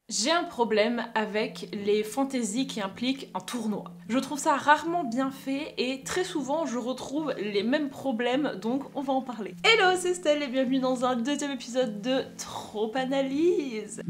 J'ai un problème avec les fantaisies qui impliquent un tournoi. Je trouve ça rarement bien fait et très souvent je retrouve les mêmes problèmes, donc on va en parler. Hello, c'est Stell et bienvenue dans un deuxième épisode de Trop Analyse.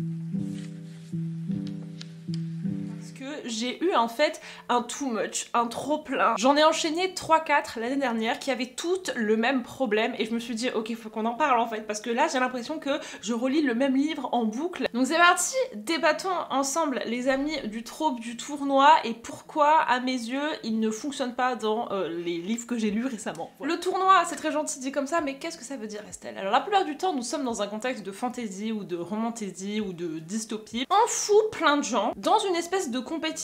J'ai eu en fait un too much, un trop plein. J'en ai enchaîné 3-4 l'année dernière qui avaient toutes le même problème et je me suis dit ok, faut qu'on en parle en fait, parce que là j'ai l'impression que je relis le même livre en boucle. Donc c'est parti, débattons ensemble les amis du trope du tournoi et pourquoi à mes yeux il ne fonctionne pas dans les livres que j'ai lus récemment. Voilà. Le tournoi, c'est très gentil dit comme ça, mais qu'est-ce que ça veut dire, Estelle? Alors la plupart du temps nous sommes dans un contexte de fantasy ou de romantaisie ou de dystopie. On fout plein de gens dans une espèce de compétition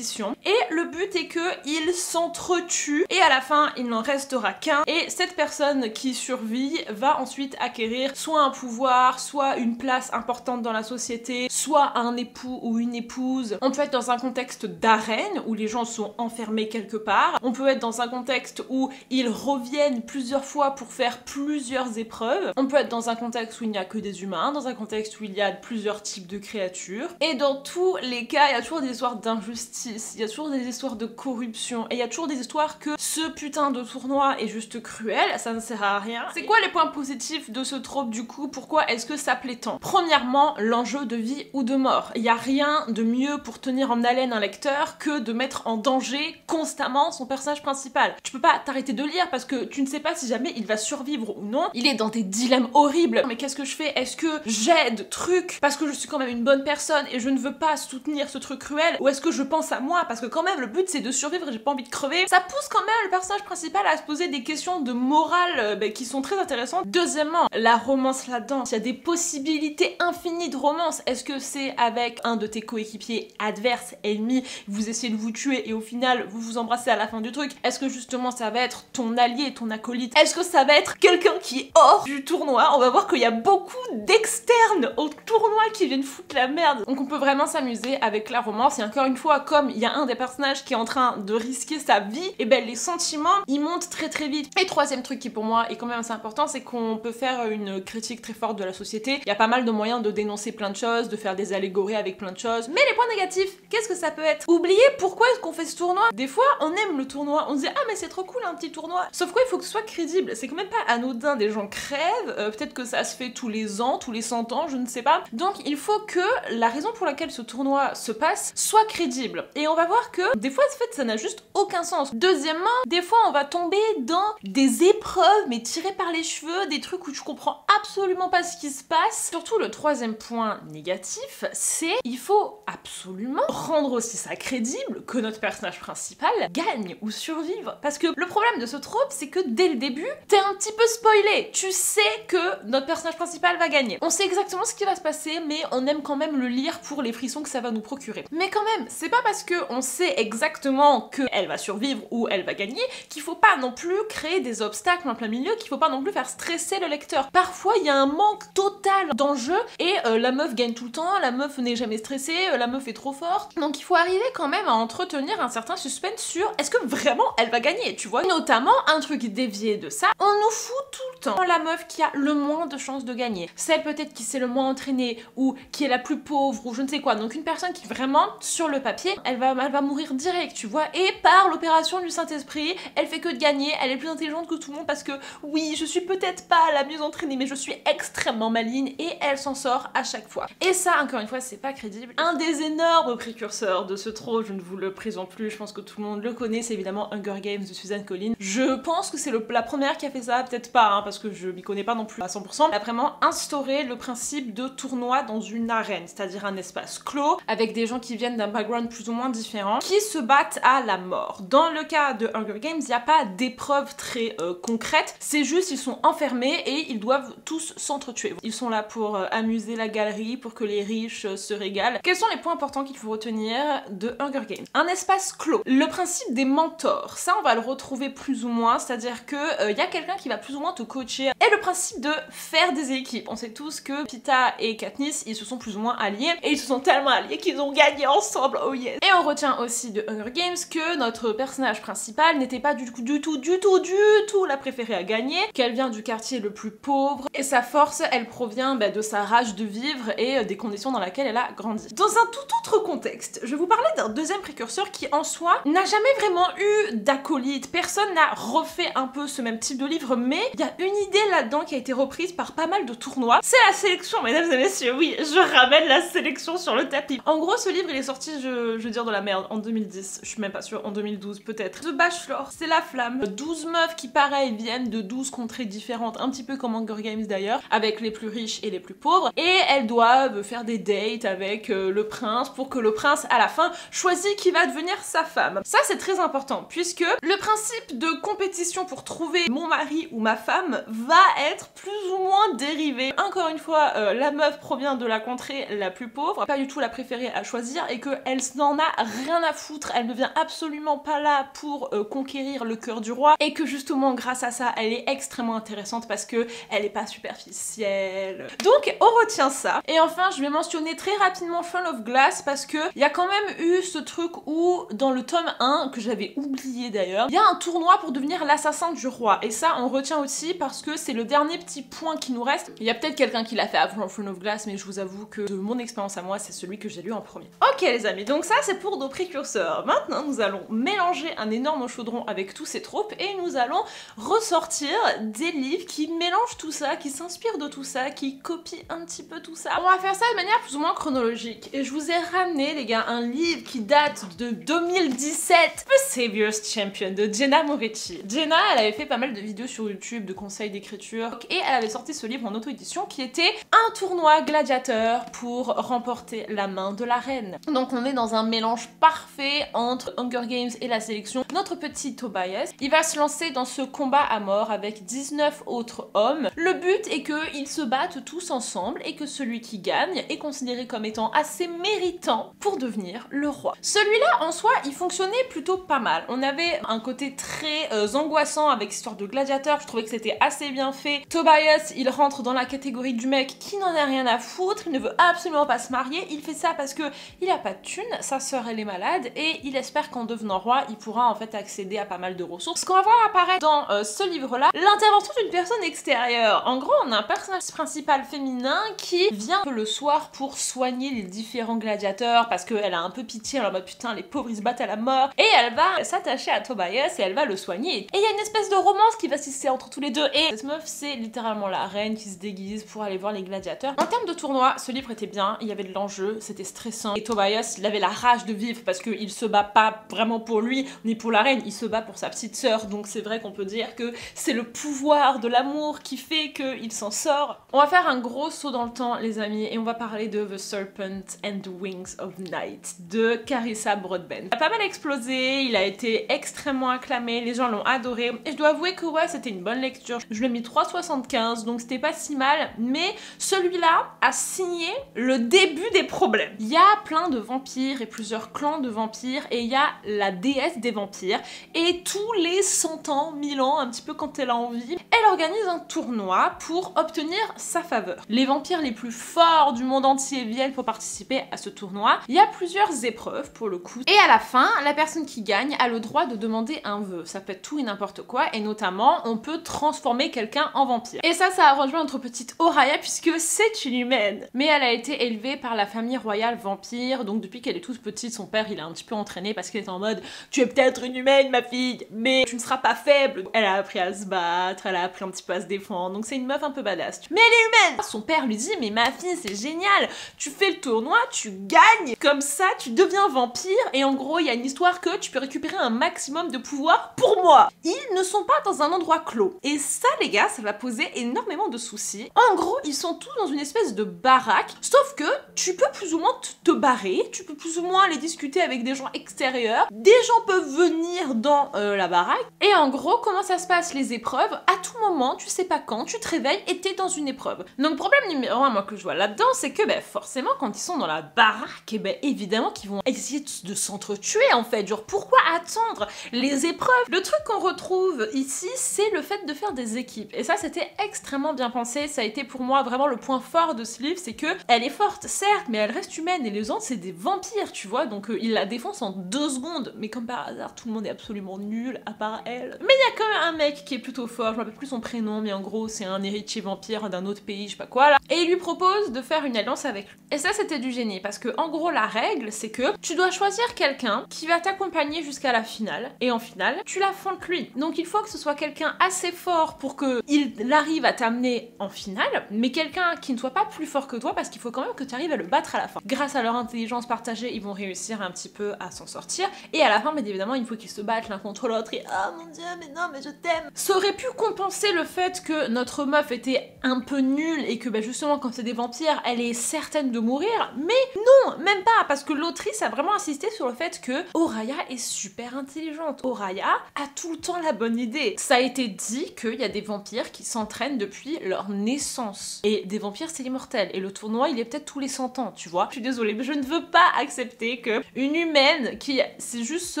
et le but est qu'ils s'entretuent et à la fin il n'en restera qu'un et cette personne qui survit va ensuite acquérir soit un pouvoir, soit une place importante dans la société, soit un époux ou une épouse. On peut être dans un contexte d'arène où les gens sont enfermés quelque part, on peut être dans un contexte où ils reviennent plusieurs fois pour faire plusieurs épreuves, on peut être dans un contexte où il n'y a que des humains, dans un contexte où il y a plusieurs types de créatures et dans tous les cas il y a toujours des histoires d'injustice. Il y a toujours des histoires de corruption et il y a toujours des histoires que ce putain de tournoi est juste cruel, ça ne sert à rien. C'est quoi les points positifs de ce trope du coup? Pourquoi est-ce que ça plaît tant? Premièrement, l'enjeu de vie ou de mort. Il n'y a rien de mieux pour tenir en haleine un lecteur que de mettre en danger constamment son personnage principal. Tu peux pas t'arrêter de lire parce que tu ne sais pas si jamais il va survivre ou non. Il est dans des dilemmes horribles. Mais qu'est-ce que je fais? Est-ce que j'aide truc parce que je suis quand même une bonne personne et je ne veux pas soutenir ce truc cruel, ou est-ce que je pense à moi parce que quand même le but c'est de survivre et j'ai pas envie de crever? Ça pousse quand même le personnage principal à se poser des questions de morale qui sont très intéressantes. Deuxièmement, la romance là-dedans, il y a des possibilités infinies de romance. Est-ce que c'est avec un de tes coéquipiers adverses, ennemis, vous essayez de vous tuer et au final vous vous embrassez à la fin du truc? Est-ce que justement ça va être ton allié, ton acolyte? Est-ce que ça va être quelqu'un qui est hors du tournoi? On va voir qu'il y a beaucoup d'externes au tournoi qui viennent foutre la merde. Donc on peut vraiment s'amuser avec la romance et encore une fois, comme il y a un des personnages qui est en train de risquer sa vie, et ben les sentiments ils montent très très vite. Et troisième truc qui pour moi est quand même assez important, c'est qu'on peut faire une critique très forte de la société. Il y a pas mal de moyens de dénoncer plein de choses, de faire des allégories avec plein de choses. Mais les points négatifs, qu'est-ce que ça peut être? Oubliez pourquoi est-ce qu'on fait ce tournoi. Des fois on aime le tournoi, on se dit ah mais c'est trop cool un petit tournoi. Sauf quoi il faut que ce soit crédible, c'est quand même pas anodin, des gens crèvent, peut-être que ça se fait tous les ans, tous les 100 ans, je ne sais pas. Donc il faut que la raison pour laquelle ce tournoi se passe soit crédible. Et on va voir que des fois en fait ça n'a juste aucun sens. Deuxièmement, des fois on va tomber dans des épreuves mais tirées par les cheveux, des trucs où tu comprends absolument pas ce qui se passe. Surtout le troisième point négatif, c'est il faut absolument rendre aussi ça crédible que notre personnage principal gagne ou survive. Parce que le problème de ce trope, c'est que dès le début, t'es un petit peu spoilé. Tu sais que notre personnage principal va gagner. On sait exactement ce qui va se passer, mais on aime quand même le lire pour les frissons que ça va nous procurer. Mais quand même, c'est pas parce que on sait exactement qu'elle va survivre ou elle va gagner qu'il faut pas non plus créer des obstacles en plein milieu, qu'il faut pas non plus faire stresser le lecteur. Parfois, il y a un manque total d'enjeu et la meuf gagne tout le temps, la meuf n'est jamais stressée, la meuf est trop forte. Donc il faut arriver quand même à entretenir un certain suspense sur est-ce que vraiment elle va gagner, tu vois. Notamment, un truc dévié de ça, on nous fout tout le temps la meuf qui a le moins de chances de gagner. Celle peut-être qui s'est le moins entraînée ou qui est la plus pauvre ou je ne sais quoi. Donc une personne qui vraiment, sur le papier, elle va mourir direct, tu vois. Et par l'opération du Saint-Esprit, elle fait que de gagner, elle est plus intelligente que tout le monde parce que oui, je suis peut-être pas la mieux entraînée, mais je suis extrêmement maligne et elle s'en sort à chaque fois. Et ça, encore une fois, c'est pas crédible. Un des énormes précurseurs de ce trope, je ne vous le présente plus, je pense que tout le monde le connaît, c'est évidemment Hunger Games de Suzanne Collins. Je pense que c'est la première qui a fait ça, peut-être pas, hein, parce que je m'y connais pas non plus à 100%. Elle a vraiment instauré le principe de tournoi dans une arène, c'est-à-dire un espace clos, avec des gens qui viennent d'un background plus ou moins différent, qui se battent à la mort. Dans le cas de Hunger Games, il n'y a pas d'épreuve très concrète, c'est juste ils sont enfermés et ils doivent tous s'entretuer. Ils sont là pour amuser la galerie, pour que les riches se régalent. Quels sont les points importants qu'il faut retenir de Hunger Games? Un espace clos. Le principe des mentors, ça on va le retrouver plus ou moins, c'est-à-dire que y a quelqu'un qui va plus ou moins te coacher. Et le principe de faire des équipes. On sait tous que Peeta et Katniss, ils se sont plus ou moins alliés, et ils se sont tellement alliés qu'ils ont gagné ensemble, oh yes! Et on retient aussi de Hunger Games que notre personnage principal n'était pas du tout la préférée à gagner, qu'elle vient du quartier le plus pauvre, et sa force, elle provient de sa rage de vivre et des conditions dans lesquelles elle a grandi. Dans un tout autre contexte, je vais vous parler d'un deuxième précurseur qui en soi n'a jamais vraiment eu d'acolyte. Personne n'a refait un peu ce même type de livre, mais il y a une idée là-dedans qui a été reprise par pas mal de tournois. C'est la sélection, mesdames et messieurs, oui, je ramène la sélection sur le tapis. En gros, ce livre, il est sorti, je veux dire de la merde, en 2010, je suis même pas sûre, en 2012 peut-être. The Bachelor, c'est la flamme. 12 meufs qui, pareil, viennent de 12 contrées différentes, un petit peu comme Hunger Games d'ailleurs, avec les plus riches et les plus pauvres, et elles doivent faire des dates avec le prince pour que le prince, à la fin, choisisse qui va devenir sa femme. Ça, c'est très important, puisque le principe de compétition pour trouver mon mari ou ma femme va être plus ou moins dérivé. Encore une fois, la meuf provient de la contrée la plus pauvre, pas du tout la préférée à choisir, et qu'elle n'en a rien à foutre, elle ne vient absolument pas là pour conquérir le cœur du roi, et que justement grâce à ça, elle est extrêmement intéressante parce que elle est pas superficielle. Donc on retient ça. Et enfin, je vais mentionner très rapidement Throne of Glass parce que il y a quand même eu ce truc où dans le tome 1, que j'avais oublié d'ailleurs, il y a un tournoi pour devenir l'assassin du roi, et ça on retient aussi parce que c'est le dernier petit point qui nous reste. Il y a peut-être quelqu'un qui l'a fait avant Throne of Glass, mais je vous avoue que de mon expérience à moi, c'est celui que j'ai lu en premier. Ok les amis, donc ça c'est pour nos précurseurs. Maintenant nous allons mélanger un énorme chaudron avec tous ces tropes et nous allons ressortir des livres qui mélangent tout ça, qui s'inspirent de tout ça, qui copient un petit peu tout ça. On va faire ça de manière plus ou moins chronologique, et je vous ai ramené les gars un livre qui date de 2017, The Savior's Champion de Jenna Moretti. Jenna, elle avait fait pas mal de vidéos sur YouTube de conseils d'écriture et elle avait sorti ce livre en auto-édition qui était un tournoi gladiateur pour remporter la main de la reine. Donc on est dans un mélange parfait entre Hunger Games et la sélection. Notre petit Tobias, il va se lancer dans ce combat à mort avec 19 autres hommes. Le but est qu'ils se battent tous ensemble et que celui qui gagne est considéré comme étant assez méritant pour devenir le roi. Celui-là en soi, il fonctionnait plutôt pas mal. On avait un côté très angoissant avec histoire de gladiateur, je trouvais que c'était assez bien fait. Tobias, il rentre dans la catégorie du mec qui n'en a rien à foutre, il ne veut absolument pas se marier, il fait ça parce que il a pas de thune, sa sœur elle est malade et il espère qu'en devenant roi, il pourra en fait accéder à pas mal de ressources. Ce qu'on va voir apparaître dans ce livre-là, l'intervention d'une personne extérieure. En gros, on a un personnage principal féminin qui vient le soir pour soigner les différents gladiateurs parce qu'elle a un peu pitié, en mode putain les pauvres ils se battent à la mort, et elle va s'attacher à Tobias et elle va le soigner. Et il y a une espèce de romance qui va s'hisser entre tous les deux, et cette meuf c'est littéralement la reine qui se déguise pour aller voir les gladiateurs. En termes de tournoi, ce livre était bien, il y avait de l'enjeu, c'était stressant, et Tobias il avait la rage de vivre parce qu'il se bat pas vraiment pour lui ni pour la reine, il se bat pour sa petite sœur, donc c'est vrai qu'on peut dire que c'est le pouvoir de l'amour qui fait qu'il s'en sort. On va faire un gros saut dans le temps les amis, et on va parler de The Serpent and the Wings of Night de Carissa Broadbent. Il a pas mal explosé, il a été extrêmement acclamé, les gens l'ont adoré, et je dois avouer que ouais, c'était une bonne lecture. Je lui ai mis 3,75, donc c'était pas si mal, mais celui-là a signé le début des problèmes. Il y a plein de vampires et plusieurs clans de vampires, et il y a la déesse des vampires, et tous les 100 ans, 1000 ans, un petit peu quand elle a envie, elle organise un tournoi pour obtenir sa faveur. Les vampires les plus forts du monde entier viennent pour participer à ce tournoi. Il y a plusieurs épreuves pour le coup, et à la fin, la personne qui gagne a le droit de demander un vœu. Ça peut être tout et n'importe quoi, et notamment, on peut transformer quelqu'un en vampire. Et ça a rejoint notre petite Oraya puisque c'est une humaine. Mais elle a été élevée par la famille royale vampire, donc depuis qu'elle est toute petite, son père il a un petit peu entraîné parce qu'il est en mode « Tu es peut-être une humaine ma fille, mais tu ne seras pas faible ». Elle a appris à se battre, elle a appris un petit peu à se défendre, donc c'est une meuf un peu badass. Mais elle est humaine. Son père lui dit « Mais ma fille c'est génial, tu fais le tournoi, tu gagnes, comme ça tu deviens vampire, et en gros il y a une histoire que tu peux récupérer un maximum de pouvoir pour moi ». Ils ne sont pas dans un endroit clos. Et ça les gars, ça va poser énormément de soucis. En gros, ils sont tous dans une espèce de baraque, sauf que tu peux plus ou moins te barrer, tu peux plus ou moins aller discuter avec des gens extérieurs, des gens peuvent venir dans la baraque, et en gros, comment ça se passe les épreuves? À tout moment, tu sais pas quand, tu te réveilles et t'es dans une épreuve. Donc problème numéro 1, moi que je vois là-dedans, c'est que forcément quand ils sont dans la baraque, évidemment qu'ils vont essayer de s'entretuer en fait, genre pourquoi attendre les épreuves? Le truc qu'on retrouve ici, c'est le fait de faire des équipes, et ça c'était extrêmement bien pensé, ça a été pour moi vraiment le point fort de ce livre, c'est que elle est forte certes, mais elle reste humaine, et les autres c'est des vampires, tu tu vois, donc il la défonce en 2 secondes, mais comme par hasard, tout le monde est absolument nul, à part elle. Mais il y a quand même un mec qui est plutôt fort, je me rappelle plus son prénom, mais en gros, c'est un héritier vampire d'un autre pays, je sais pas quoi, là, et il lui propose de faire une alliance avec lui. Et ça, c'était du génie, parce que, en gros, la règle, c'est que tu dois choisir quelqu'un qui va t'accompagner jusqu'à la finale, et en finale, tu l'affrontes lui. Donc il faut que ce soit quelqu'un assez fort pour qu'il arrive à t'amener en finale, mais quelqu'un qui ne soit pas plus fort que toi, parce qu'il faut quand même que tu arrives à le battre à la fin. Grâce à leur intelligence partagée, ils vont réussir un petit peu à s'en sortir, et à la fin, bien évidemment, il faut qu'ils se battent l'un contre l'autre, et oh mon dieu, mais non, mais je t'aime. Ça aurait pu compenser le fait que notre meuf était un peu nulle, et que justement, quand c'est des vampires, elle est certaine de mourir, mais non, même pas, parce que l'autrice a vraiment insisté sur le fait que Oraya est super intelligente. Oraya a tout le temps la bonne idée. Ça a été dit qu'il y a des vampires qui s'entraînent depuis leur naissance. Et des vampires, c'est l'immortel. Et le tournoi, il est peut-être tous les 100 ans, tu vois. Je suis désolée, mais je ne veux pas accepter que une humaine qui sait juste se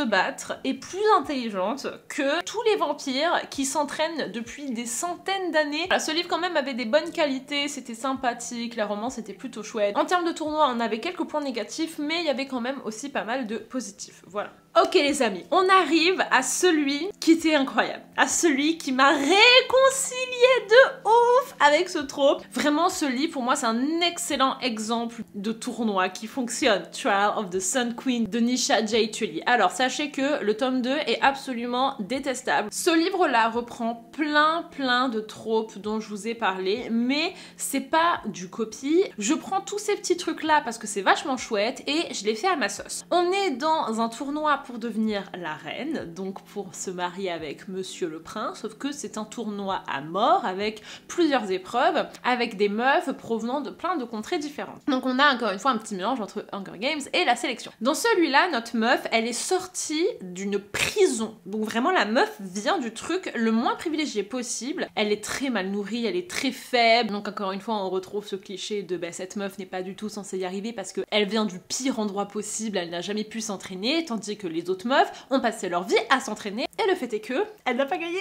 battre est plus intelligente que tous les vampires qui s'entraînent depuis des centaines d'années. Ce livre, quand même, avait des bonnes qualités, c'était sympathique, la romance était plutôt chouette. En termes de tournoi, on avait quelques points négatifs, mais il y avait quand même aussi pas mal de positifs. Voilà. Ok les amis, on arrive à celui qui était incroyable, à celui qui m'a réconcilié de ouf avec ce trope. Vraiment ce livre pour moi c'est un excellent exemple de tournoi qui fonctionne. Trial of the Sun Queen de Nisha J. Tully. Alors sachez que le tome 2 est absolument détestable. Ce livre là reprend plein de tropes dont je vous ai parlé, mais c'est pas du copie. Je prends tous ces petits trucs là parce que c'est vachement chouette et je les fais à ma sauce. On est dans un tournoi pour devenir la reine, donc pour se marier avec Monsieur le Prince, sauf que c'est un tournoi à mort avec plusieurs épreuves, avec des meufs provenant de plein de contrées différentes. Donc on a encore une fois un petit mélange entre Hunger Games et la sélection. Dans celui-là, notre meuf, elle est sortie d'une prison. Donc vraiment la meuf vient du truc le moins privilégié possible. Elle est très mal nourrie, elle est très faible. Donc encore une fois, on retrouve ce cliché de cette meuf n'est pas du tout censée y arriver parce qu'elle vient du pire endroit possible, elle n'a jamais pu s'entraîner, tandis que les autres meufs ont passé leur vie à s'entraîner. Et le fait est que elle n'a pas gagné.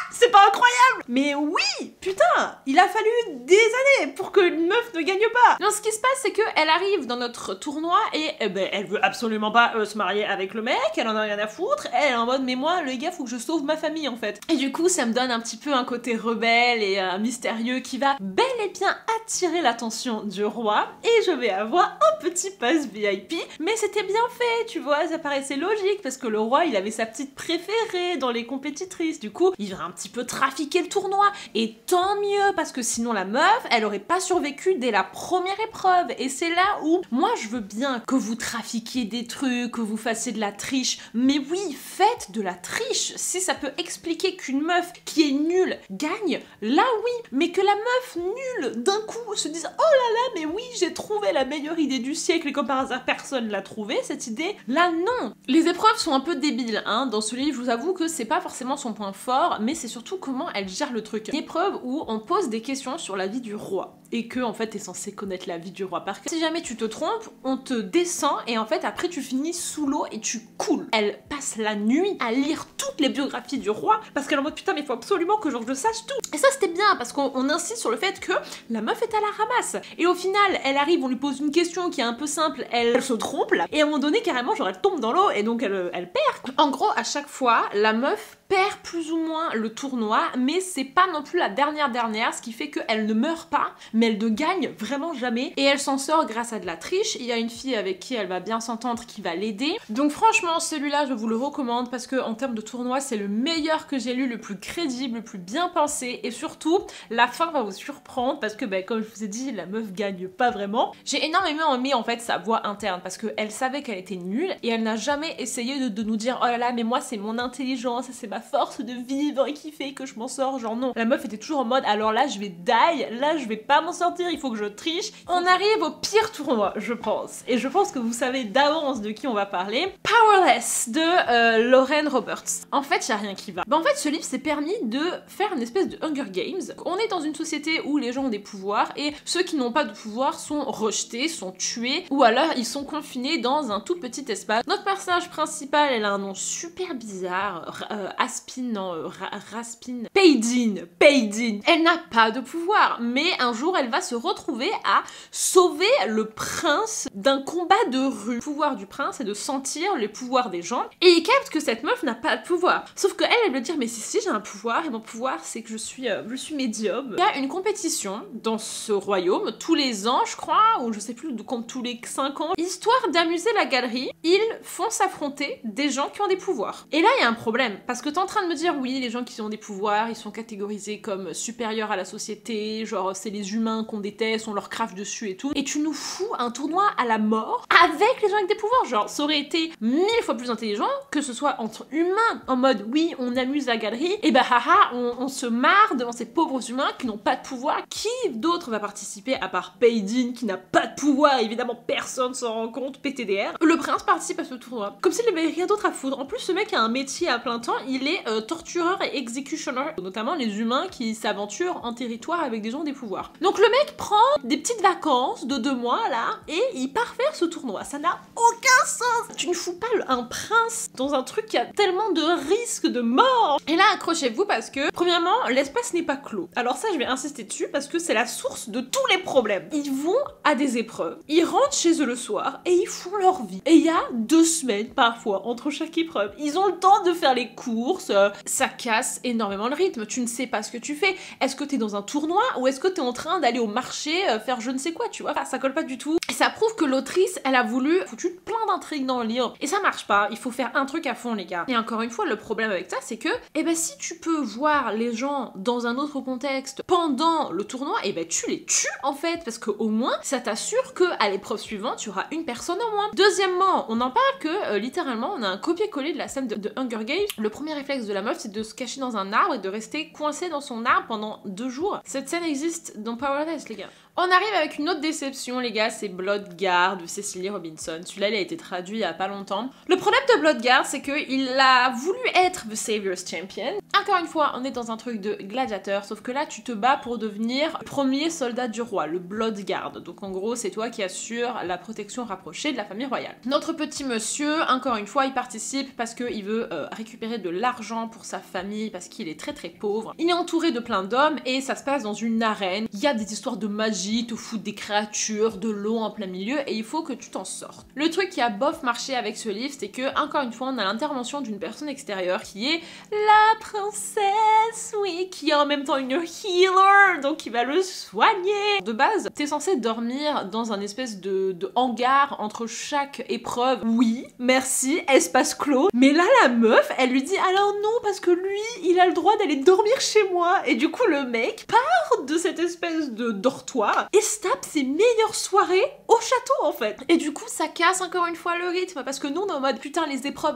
C'est pas incroyable! Mais oui! Putain! Il a fallu des années pour que une meuf ne gagne pas! Non, ce qui se passe, c'est qu'elle arrive dans notre tournoi et elle veut absolument pas se marier avec le mec, elle en a rien à foutre, elle est en mode mais moi, les gars, faut que je sauve ma famille en fait. Et du coup, ça me donne un petit peu un côté rebelle et mystérieux qui va bel et bien attirer l'attention du roi et je vais avoir un petit pass VIP, mais c'était bien fait, tu vois, ça paraissait logique parce que le roi, il avait sa petite préférée dans les compétitrices, du coup, il va un petit peu trafiquer le tournoi et tant mieux parce que sinon la meuf elle aurait pas survécu dès la première épreuve et c'est là où moi je veux bien que vous trafiquiez des trucs, que vous fassiez de la triche, mais oui faites de la triche si ça peut expliquer qu'une meuf qui est nulle gagne, là oui, mais que la meuf nulle d'un coup se dise oh là là mais oui j'ai trouvé la meilleure idée du siècle et comme par hasard personne l'a trouvée cette idée, là non. Les épreuves sont un peu débiles hein, dans ce livre je vous avoue que c'est pas forcément son point fort mais c'est surtout comment elle gère le truc. Une épreuve où on pose des questions sur la vie du roi et que en fait t'es censé connaître la vie du roi par cœur. Si jamais tu te trompes, on te descend et en fait après tu finis sous l'eau et tu coules. Elle passe la nuit à lire toutes les biographies du roi parce qu'elle est en mode putain mais il faut absolument que genre je sache tout. Et ça c'était bien parce qu'on insiste sur le fait que la meuf est à la ramasse. Et au final elle arrive, on lui pose une question qui est un peu simple, elle se trompe là, et à un moment donné carrément genre elle tombe dans l'eau et donc elle perd. En gros à chaque fois la meuf perd plus ou moins le tournoi, mais c'est pas non plus la dernière, ce qui fait qu'elle ne meurt pas, mais elle ne gagne vraiment jamais, et elle s'en sort grâce à de la triche. Il y a une fille avec qui elle va bien s'entendre qui va l'aider, donc franchement celui-là je vous le recommande parce que en termes de tournoi c'est le meilleur que j'ai lu, le plus crédible, le plus bien pensé, et surtout la fin va vous surprendre parce que comme je vous ai dit la meuf gagne pas vraiment. J'ai énormément aimé en fait sa voix interne parce qu'elle savait qu'elle était nulle et elle n'a jamais essayé de nous dire oh là là mais moi c'est mon intelligence, c'est ma force de vivre qui fait que je m'en sors, genre non. La meuf était toujours en mode alors là je vais die, là je vais pas m'en sortir, il faut que je triche. On arrive au pire tournoi je pense, et je pense que vous savez d'avance de qui on va parler. Powerless de Lauren Roberts. En fait y a rien qui va. En fait ce livre s'est permis de faire une espèce de Hunger Games. On est dans une société où les gens ont des pouvoirs et ceux qui n'ont pas de pouvoir sont rejetés, sont tués ou alors ils sont confinés dans un tout petit espace. Notre personnage principal elle a un nom super bizarre, Raspin, Paydin. Elle n'a pas de pouvoir, mais un jour elle va se retrouver à sauver le prince d'un combat de rue. Le pouvoir du prince est de sentir les pouvoirs des gens, et il capte que cette meuf n'a pas de pouvoir. Sauf que elle veut dire, mais si j'ai un pouvoir, et mon pouvoir c'est que je suis médium. Il y a une compétition dans ce royaume, tous les ans je crois, ou je sais plus, comme tous les 5 ans, histoire d'amuser la galerie, ils font s'affronter des gens qui ont des pouvoirs. Et là il y a un problème, parce que t'es en train de me dire, oui, les gens qui ont des pouvoirs, ils sont catégorisés comme supérieurs à la société, genre c'est les humains qu'on déteste, on leur crache dessus et tout, et tu nous fous un tournoi à la mort avec les gens avec des pouvoirs. Genre ça aurait été 1000 fois plus intelligent que ce soit entre humains, en mode oui on amuse la galerie, et bah haha on se marre devant ces pauvres humains qui n'ont pas de pouvoir. Qui d'autre va participer à part Paydin qui n'a pas de pouvoir? Évidemment personne s'en rend compte, PTDR. Le prince participe à ce tournoi comme s'il n'avait rien d'autre à foutre. En plus ce mec a un métier à plein temps, il est tortureur et executioner, notamment les humains qui s'aventurent en territoire avec des gens des pouvoirs. Donc le mec prend des petites vacances de 2 mois là et il part faire ce tournoi. Ça n'a aucun sens. Tu ne fous pas un prince dans un truc qui a tellement de risques de mort. Et là accrochez-vous parce que premièrement l'espace n'est pas clos. Alors ça je vais insister dessus parce que c'est la source de tous les problèmes. Ils vont à des épreuves, ils rentrent chez eux le soir et ils font leur vie. Et il y a 2 semaines parfois entre chaque épreuve. Ils ont le temps de faire les courses, ça casse énormément le rythme. Tu ne sais pas ce que tu fais. Est-ce que t'es dans un tournoi ou est-ce que t'es en train d'aller au marché faire je ne sais quoi, tu vois? Enfin, ça colle pas du tout. Et ça prouve que l'autrice, elle a voulu foutu plein d'intrigues dans le livre. Et ça marche pas. Il faut faire un truc à fond, les gars. Et encore une fois, le problème avec ça, c'est que, eh ben, si tu peux voir les gens dans un autre contexte pendant le tournoi, eh ben, tu les tues, en fait. Parce qu'au moins, ça t'assure que à l'épreuve suivante, tu auras une personne en moins. Deuxièmement, on en parle que, littéralement, on a un copier-coller de la scène de Hunger Games. Le premier réflexe de la meuf, c'est de se cacher dans un arbre et de rester coincé dans son arbre pendant 2 jours. Cette scène existe dans Powerless, les gars. On arrive avec une autre déception, les gars, c'est Bloodguard de Cecily Robinson. Celui-là, il a été traduit il y a pas longtemps. Le problème de Bloodguard, c'est qu'il a voulu être The Savior's Champion. Encore une fois, on est dans un truc de gladiateur, sauf que là, tu te bats pour devenir le premier soldat du roi, le Bloodguard. Donc en gros, c'est toi qui assures la protection rapprochée de la famille royale. Notre petit monsieur, encore une fois, il participe parce qu'il veut récupérer de l'argent pour sa famille, parce qu'il est très très pauvre. Il est entouré de plein d'hommes et ça se passe dans une arène. Il y a des histoires de magie, te foutre des créatures, de l'eau en plein milieu et il faut que tu t'en sortes. Le truc qui a bof marché avec ce livre, c'est que, encore une fois, on a l'intervention d'une personne extérieure qui est la princesse, oui, qui est en même temps une healer, donc qui va le soigner. De base, t'es censé dormir dans un espèce de hangar entre chaque épreuve. Oui, merci, espace clos. Mais là, la meuf, elle lui dit, alors non, parce que lui, il a le droit d'aller dormir chez moi. Et du coup, le mec part de cette espèce de dortoir et se tape ses meilleures soirées au château, en fait. Et du coup, ça casse encore une fois le rythme, parce que nous, on est en mode, putain, les épreuves,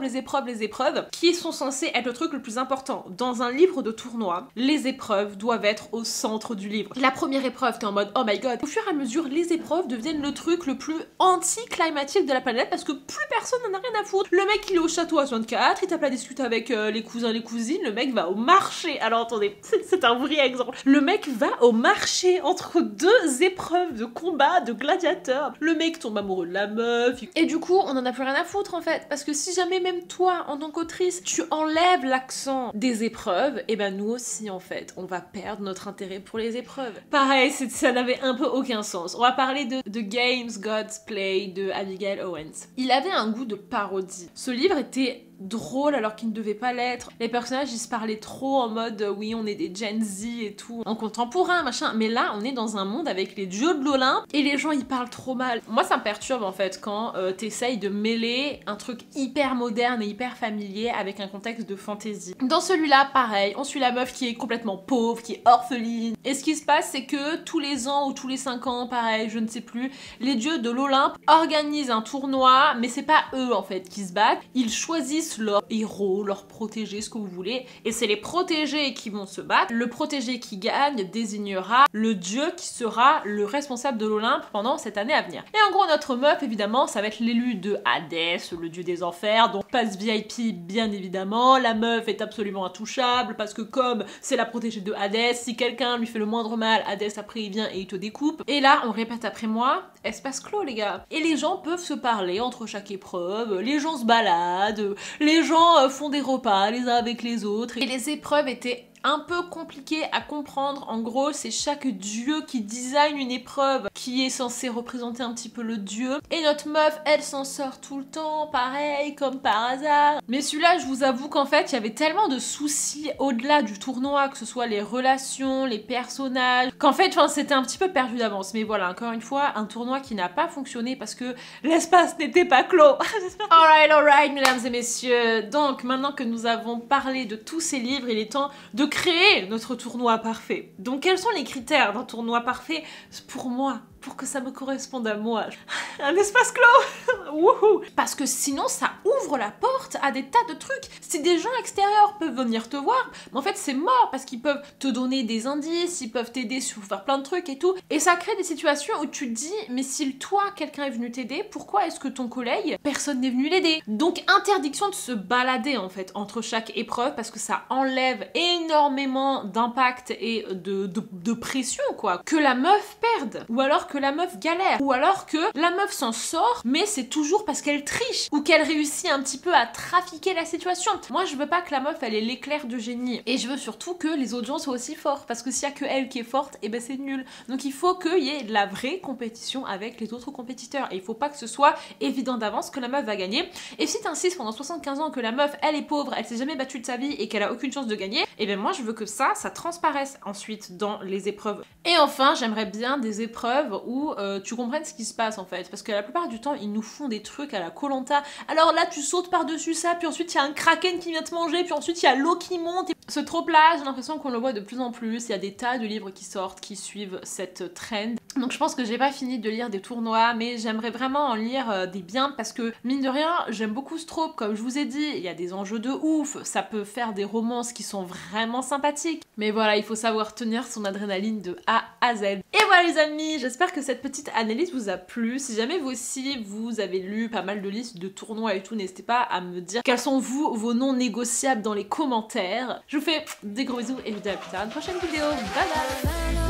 qui sont censées être le truc le plus important. Dans un livre de tournoi, les épreuves doivent être au centre du livre. La première épreuve, t'es en mode, oh my god. Au fur et à mesure, les épreuves deviennent le truc le plus anti-climatique de la planète, parce que plus personne n'en a rien à foutre. Le mec, il est au château à 24, il tape la discute avec les cousins, les cousines, le mec va au marché. Alors attendez, c'est un vrai exemple. Le mec va au marché entre 2 épreuves de combat, de gladiateurs. Le mec tombe amoureux de la meuf. Et du coup, on en a plus rien à foutre, en fait. Parce que si jamais même toi, en tant qu'autrice, tu enlèves l'accent des épreuves, et ben nous aussi, en fait, on va perdre notre intérêt pour les épreuves. Pareil, ça n'avait un peu aucun sens. On va parler de Games God's Play de Abigail Owens. Il avait un goût de parodie. Ce livre était drôle alors qu'il ne devait pas l'être. Les personnages, ils se parlaient trop en mode oui, on est des Gen Z et tout, en contemporain, machin. Mais là, on est dans un monde avec les dieux de l'Olympe et les gens, ils parlent trop mal. Moi, ça me perturbe en fait quand t'essayes de mêler un truc hyper moderne et hyper familier avec un contexte de fantasy. Dans celui-là, pareil, on suit la meuf qui est complètement pauvre, qui est orpheline. Et ce qui se passe, c'est que tous les ans ou tous les 5 ans, pareil, je ne sais plus, les dieux de l'Olympe organisent un tournoi, mais c'est pas eux en fait qui se battent. Ils choisissent leurs héros, leurs protégés, ce que vous voulez, et c'est les protégés qui vont se battre. Le protégé qui gagne désignera le dieu qui sera le responsable de l'Olympe pendant cette année à venir. Et en gros, notre meuf, évidemment, ça va être l'élu de Hadès, le dieu des enfers, donc passe VIP, bien évidemment. La meuf est absolument intouchable, parce que comme c'est la protégée de Hadès, si quelqu'un lui fait le moindre mal, Hadès après il vient et il te découpe. Et là, on répète après moi, espace clos, les gars. Et les gens peuvent se parler entre chaque épreuve, les gens se baladent, les gens font des repas les uns avec les autres, et les épreuves étaient un peu compliqué à comprendre. En gros, c'est chaque dieu qui design une épreuve qui est censée représenter un petit peu le dieu. Et notre meuf, elle s'en sort tout le temps, pareil, comme par hasard. Mais celui-là, je vous avoue qu'en fait, il y avait tellement de soucis au-delà du tournoi, que ce soit les relations, les personnages, qu'en fait, c'était un petit peu perdu d'avance. Mais voilà, encore une fois, un tournoi qui n'a pas fonctionné parce que l'espace n'était pas clos. Alright, mesdames et messieurs. Donc, maintenant que nous avons parlé de tous ces livres, il est temps de créer notre tournoi parfait. Donc, quels sont les critères d'un tournoi parfait pour moi, pour que ça me corresponde à moi? Un espace clos. Wouhou. Parce que sinon, ça ouvre la porte à des tas de trucs. Si des gens extérieurs peuvent venir te voir, mais en fait, c'est mort parce qu'ils peuvent te donner des indices, ils peuvent t'aider sur faire plein de trucs et tout. Et ça crée des situations où tu te dis, mais si toi, quelqu'un est venu t'aider, pourquoi est-ce que ton collègue, personne n'est venu l'aider? Donc, interdiction de se balader, en fait, entre chaque épreuve parce que ça enlève énormément d'impact et de pression, quoi. Que la meuf perde, ou alors que la meuf galère, ou alors que la meuf s'en sort, mais c'est toujours parce qu'elle triche, ou qu'elle réussit un petit peu à trafiquer la situation. Moi, je veux pas que la meuf, elle ait l'éclair de génie. Et je veux surtout que les autres gens soient aussi forts, parce que s'il y a que elle qui est forte, et ben c'est nul. Donc il faut qu'il y ait de la vraie compétition avec les autres compétiteurs. Et il faut pas que ce soit évident d'avance que la meuf va gagner. Et si t'insistes pendant 75 ans que la meuf, elle est pauvre, elle s'est jamais battue de sa vie et qu'elle a aucune chance de gagner, et ben moi, je veux que ça transparaisse ensuite dans les épreuves. Et enfin, j'aimerais bien des épreuves où tu comprennes ce qui se passe en fait, parce que la plupart du temps, ils nous font des trucs à la Koh-Lanta. Alors là, tu sautes par-dessus ça, puis ensuite il y a un kraken qui vient te manger, puis ensuite il y a l'eau qui monte. Et ce trope-là, j'ai l'impression qu'on le voit de plus en plus. Il y a des tas de livres qui sortent, qui suivent cette trend. Donc je pense que j'ai pas fini de lire des tournois, mais j'aimerais vraiment en lire des biens, parce que mine de rien, j'aime beaucoup ce trope. Comme je vous ai dit, il y a des enjeux de ouf, ça peut faire des romances qui sont vraiment sympathiques. Mais voilà, il faut savoir tenir son adrénaline de A à Z. Et voilà les amis, j'espère que cette petite analyse vous a plu. Si jamais vous aussi, vous avez lu pas mal de listes de tournois et tout, n'hésitez pas à me dire quels sont vos non négociables dans les commentaires. Je vous fais des gros bisous et je vous dis à plus tard dans une prochaine vidéo. Bye bye.